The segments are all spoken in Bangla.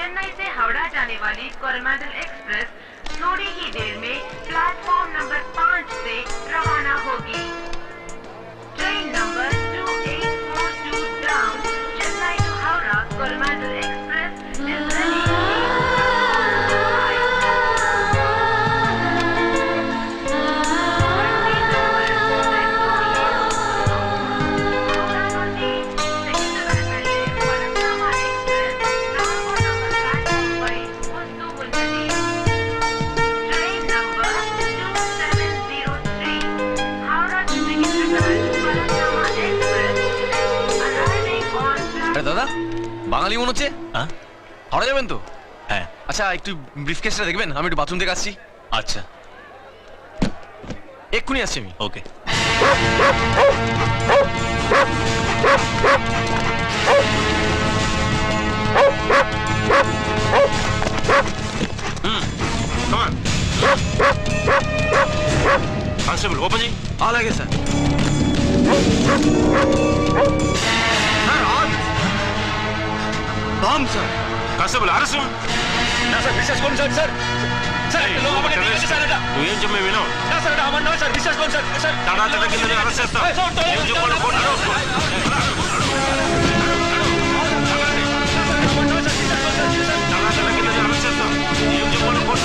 चेन्नई से हावड़ा जाने वाली कोरोमंडल एक्सप्रेस थोड़ी ही देर में प्लेटफॉर्म नंबर 5 से रवाना होगी। Train number 2842 down Chennai to Howrah Coromandel express is ready to দাদা বাঙালি মনে হচ্ছে। হ্যাঁ হাওড়া যাবেন তো? হ্যাঁ আচ্ছা একটু ব্রিফকেসটা দেখবেন, আমি একটু বাথরুম থেকে আসছি। আচ্ছা এক্ষুনি আসছি আমি। ওকে కానిస్టేబుల్ ఓపెన్ చేయి. అలాగే sir. Bomb sir. Constable arrest. Sir విశ్వాసుకోండి సార్. సార్ సార్ నువ్వేం చెప్పే వినవు. సార్ విశ్వాసుకోండి సార్. సార్ తడా తడ కింద అరెస్ట్ చేస్తా. ఏం చెప్పాలో ఫోన్ నడవకు. తడా తడ కింద అరెస్ట్ చేస్తా. ఏం చెప్పాలో ఫోన్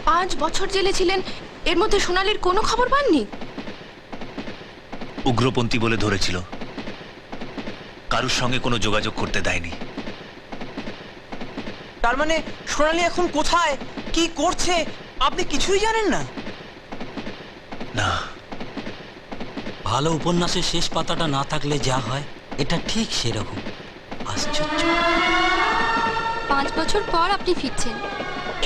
পাঁচ বছর জেলে ছিলেন, এর মধ্যে সোনালীর কোনো খবর পাননি? উগ্রপন্থী বলে ধরেছিল, কারুর সঙ্গে কোনো যোগাযোগ করতে দেয়নি। তার মানে সোনালী এখন কোথায়, কি করছে আপনি কিছুই জানেন না? না, ভালো উপন্যাসের শেষ পাতাটা না থাকলে যা হয়, এটা ঠিক সেরকম। আশ্চর্য, 5 বছর পর আপনি ফিরছেন।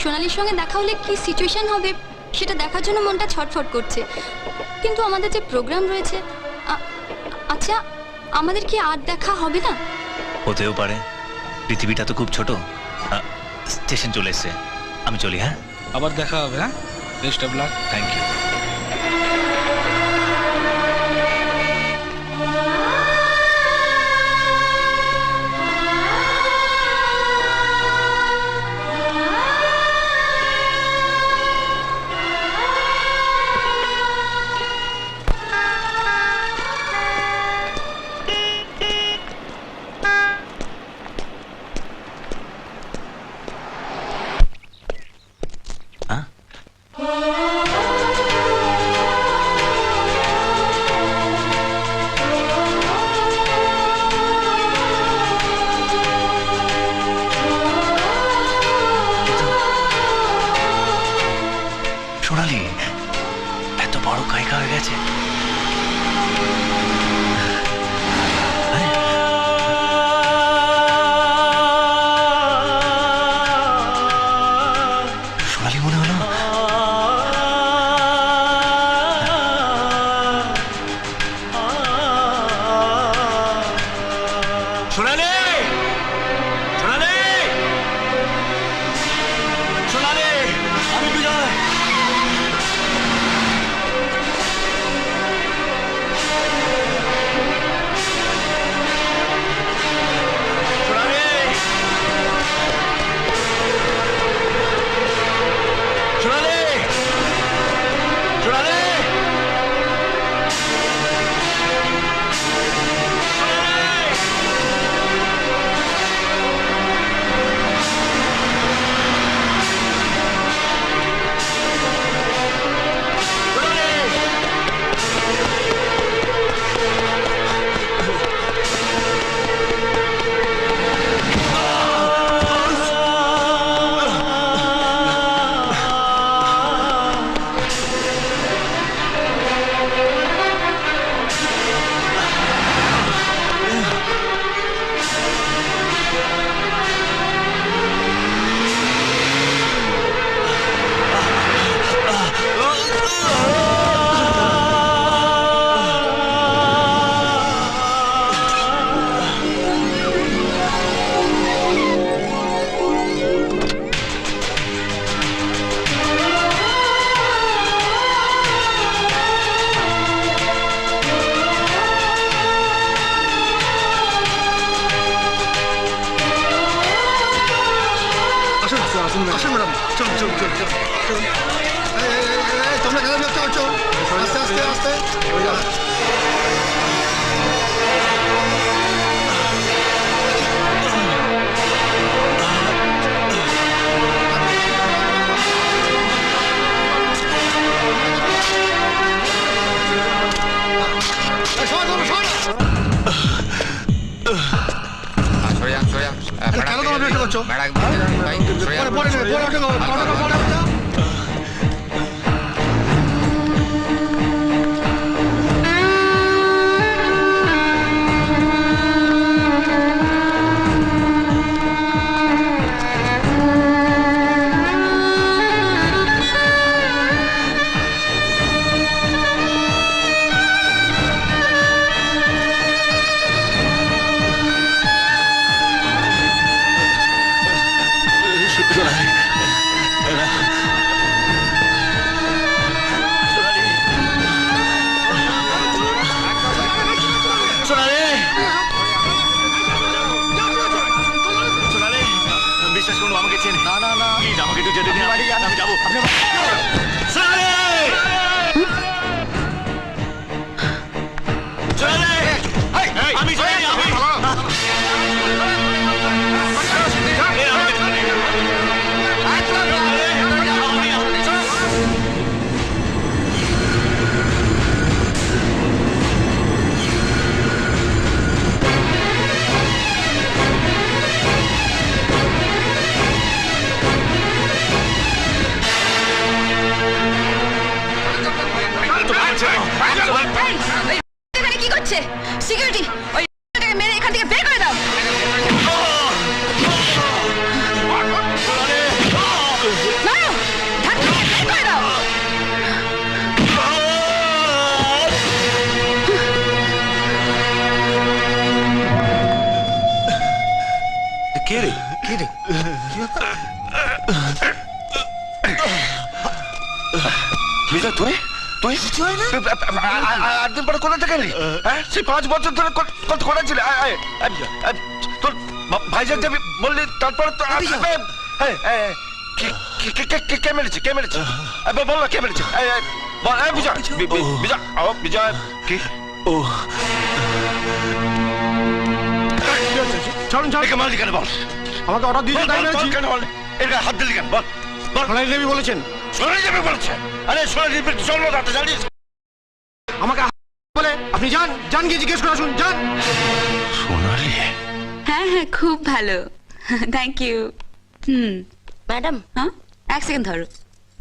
সোনালীর সঙ্গে দেখা হলে কি সিচুয়েশন হবে সেটা দেখার জন্য মনটা ছটফট করছে। কিন্তু আমাদের যে প্রোগ্রাম রয়েছে, আচ্ছা আমাদের কি আর দেখা হবে না? হতেও পারে, পৃথিবীটা তো খুব ছোট। স্টেশন চলে এসছে, আমি চলি। হ্যাঁ, আবার দেখা হবে। হ্যাঁ, best of luck. Thank you. আসুন ম্যাডাম, চলুন চলুন চলুন চলুন। তোমরা কেন ব্যস্ত করছো? আস্তে আস্তে আস্তে। কেন তোমরা ব্যস্ত করছো? পরে পরে নেবে, পরে ওঠো, পরে ওঠো। বিশ্বাস করুন আমাকে চেনে। না না না প্লিজ আমাকে একটু যেতে দিন, আমি যাবো। আমি কি করছে সিকিউরিটি? ওই মেরে এখান থেকে বের করে দাও। বের করে দাও। কে রে কে রে? বিজয় তুই তুই আটদিন পরে কোথা থেকে এলি? হ্যাঁ সেই 5 বছর ধরে কোথায় ছিলে? তোর ভাইজান যাবি বললি, তারপরে তো কে মেরেছে কে মেরেছে বল না কে মেরেছে? বিজয় বিজয় বিজয় কি? ও চলুন চল মারলি কেন বল? আমাকে অর্ডার দিয়েছে তাই মেরেছি। কেন বল? এর গায়ে হাত দিলি কেন বল? সোনালি দেবী বলেছেন। সোনালি দেবী বলেছে? আরে সোনালি দেবী চল না রাতে জানিস আমাকে বলে আপনি যান যান গিয়ে জিজ্ঞেস করে আসুন যান। সোনালি? হ্যাঁ হ্যাঁ খুব ভালো, থ্যাংক ইউ। ম্যাডাম, হ্যাঁ এক সেকেন্ড ধরো।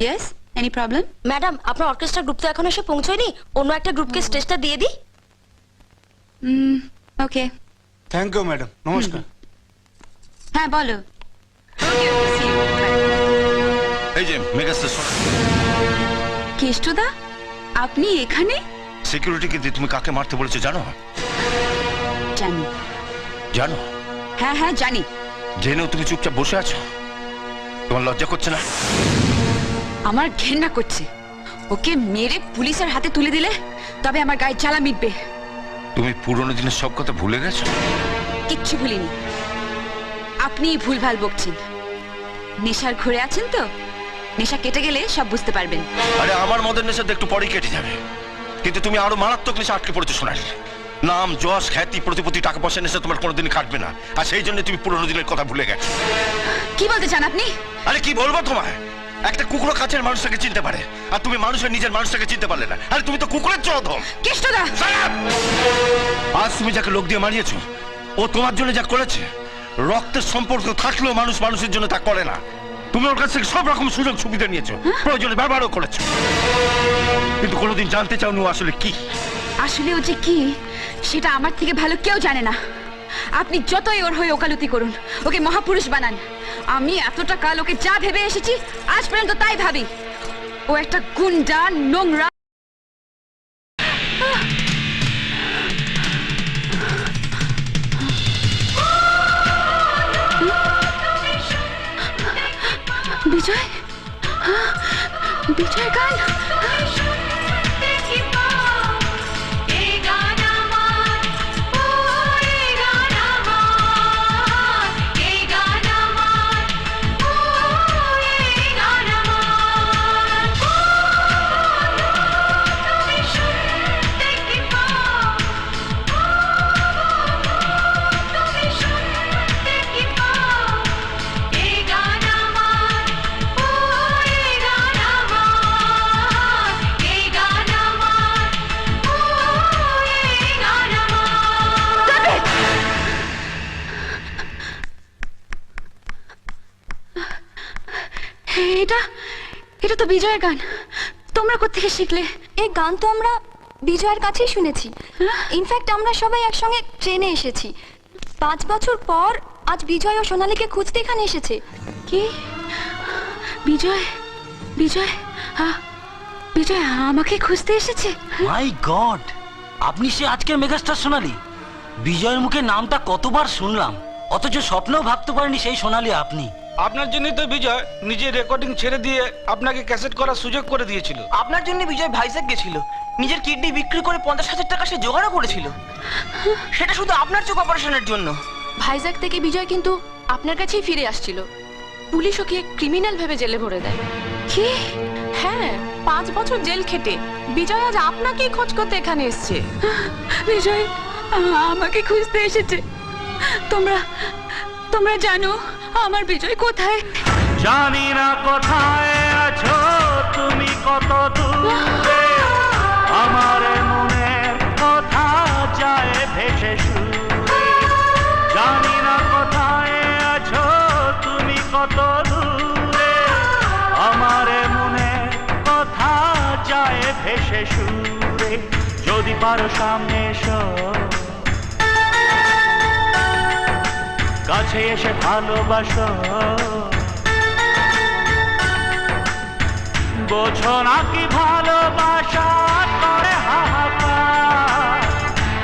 Yes, any problem? ম্যাডাম আপনার অর্কেস্ট্রা গ্রুপ তো এখন এসে পৌঁছয়নি, অন্য একটা গ্রুপকে স্টেজটা দিয়ে দিই। ওকে। থ্যাংক ইউ ম্যাডাম, নমস্কার। হ্যাঁ বলো। এই যে মেগাস্টার কেষ্টদা, আপনি এখানে? সিকিউরিটিকে দিয়ে তুমি কাকে মারতে বলেছো জানো? জানি। জানো? হ্যাঁ হ্যাঁ জানি। জেনেও তুমি চুপচাপ বসে আছো? তোমার লজ্জা করছে না? আমার ঘেন্না করছে। ওকে মেরে পুলিশের হাতে তুলে দিলে তবে আমার গায়ে জ্বালা মিটবে। তুমি পুরনো দিনের সব কথা ভুলে গেছো? কিচ্ছু ভুলিনি। আপনি ভুলভাল বকছেন। নেশার ঘুরে আছেন তো, নেশা কেটে গেলে সব বুঝতে পারবেন। আরে আমার মদের নেশা একটু পরেই কেটে যাবে, কিন্তু তুমি আরো মারাত্মক নেশা আটকে পড়েছো সোনালি। নাম যশ খ্যাতি প্রতিপত্তি টাকা পয়সা নেশা তোমার কোনোদিন কাটবে না, আর সেই জন্য তুমি পুরনো দিনের কথা ভুলে গেছো। কি বলতে চান আপনি? আরে কি বলবো তোমায়? একটা কুকুর কাছের মানুষটাকে চিনতে পারে, আর তুমি মানুষের নিজের মানুষটাকে চিনতে পারলে না। আরে তুমি তো কুকুরের চোদম। কেষ্টদা, আজ তুমি যাকে লোক দিয়ে মারিয়েছো, ও তোমার জন্য যা করেছে, রক্তের সম্পর্ক থাকলেও মানুষ মানুষের জন্য তা করে না। তুমি ওর কাছ থেকে সব রকম সুযোগ সুবিধা নিয়েছো, প্রয়োজনে ব্যবহারও করেছো, কিন্তু কোনোদিন জানতে চাওনি ও আসলে কি। আসলে ও যে কি সেটা আমার থেকে ভালো কেউ জানে না। আপনি যতই ওর হয়ে ওকালতি করুন, ওকে মহাপুরুষ বানান, আমি এতটা কাল ওকে যা ভেবে এসেছি আজ পর্যন্ত তাই ভাবি। ও একটা গুন্ডা, নোংরা। বিজয়, বিজয় গান। এটা এটা তো বিজয়ের গান। তোমরা কোত্থেকে শিখলে? এই গান তো আমরা বিজয়ের কাছেই শুনেছি। ইনফ্যাক্ট আমরা সবাই একসঙ্গে ট্রেনে এসেছি। 5 বছর পর আজ বিজয় ও সোনালীকে খুঁজতে এখানে এসেছে। কি? বিজয় বিজয় বিজয় আমাকে খুঁজতে এসেছে? মাই গড, আপনি সে আজকের মেগাস্টার সোনালী। বিজয়ের মুখে নামটা কতবার শুনলাম, অথচ স্বপ্নেও ভাবতে পারেনি সেই সোনালী আপনি। আপনার জন্যই তো বিজয় নিজের রেকর্ডিং ছেড়ে দিয়ে আপনাকে ক্যাসেট করার সুযোগ করে দিয়েছিল। আপনার জন্য বিজয় ভাইজ্যাক গেছিল, নিজের কিডনি বিক্রি করে 50,000 টাকা সে জোগাড়ও করেছিল, সেটা শুধু আপনার চোখ অপারেশনের জন্য। ভাইজ্যাক থেকে বিজয় কিন্তু আপনার কাছেই ফিরে আসছিল। পুলিশ ওকে ক্রিমিনাল ভেবে জেলে ভরে দেয়। কি? হ্যাঁ, 5 বছর জেল খেটে বিজয় আজ আপনাকেই খোঁজ করতে এখানে এসেছে। বিজয় আমাকে খুঁজতে এসেছে। তোমরা তোমরা জানো আমার বিজয় কোথায়? জানি না কোথায় আছো তুমি, কত দূরে আমার মনের কথা যায় ভেসে সুরে। জানি না কোথায় আছো তুমি, কত দূরে আমার মনের কথা যায় ভেসে সুরে। যদি পারো সামনে এসো, কাছে এসে ভালোবাসো, বোঝো নাকি ভালোবাসা করে হাহাকার,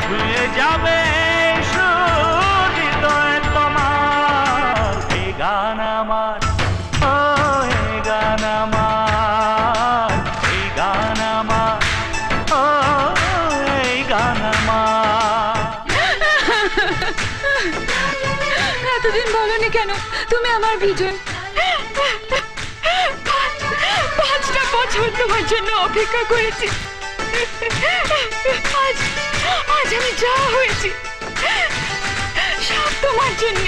ছুঁয়ে যাবে হৃদয় তোমার। এই গান আমার, ও এই গান আমার, এই গান আমার, ও এই গান আমার। এতদিন বলনি কেন তুমি আমার বিজয়? 5টা বছর তোমার জন্য অপেক্ষা করেছি। আজ আজ আমি যা হয়েছি সব তোমার জন্য।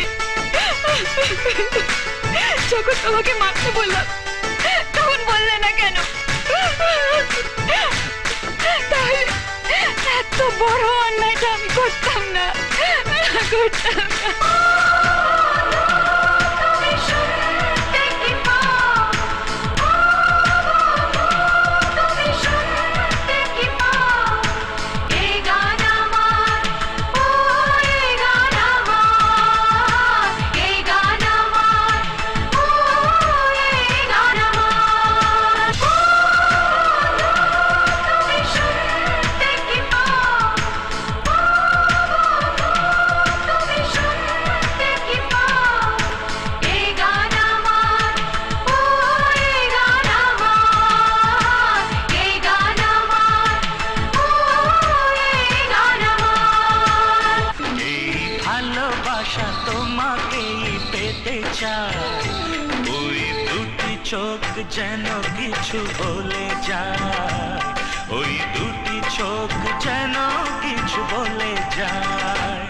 যখন তোমাকে মারতে বললাম তখন বললে না কেন? তাহলে এত বড় অন্যায়টা আমি করতাম না, করতাম না। ওই দুটি চোখ যেন কিছু বলে যায়, ওই দুটি চোখ যেন কিছু বলে যায়।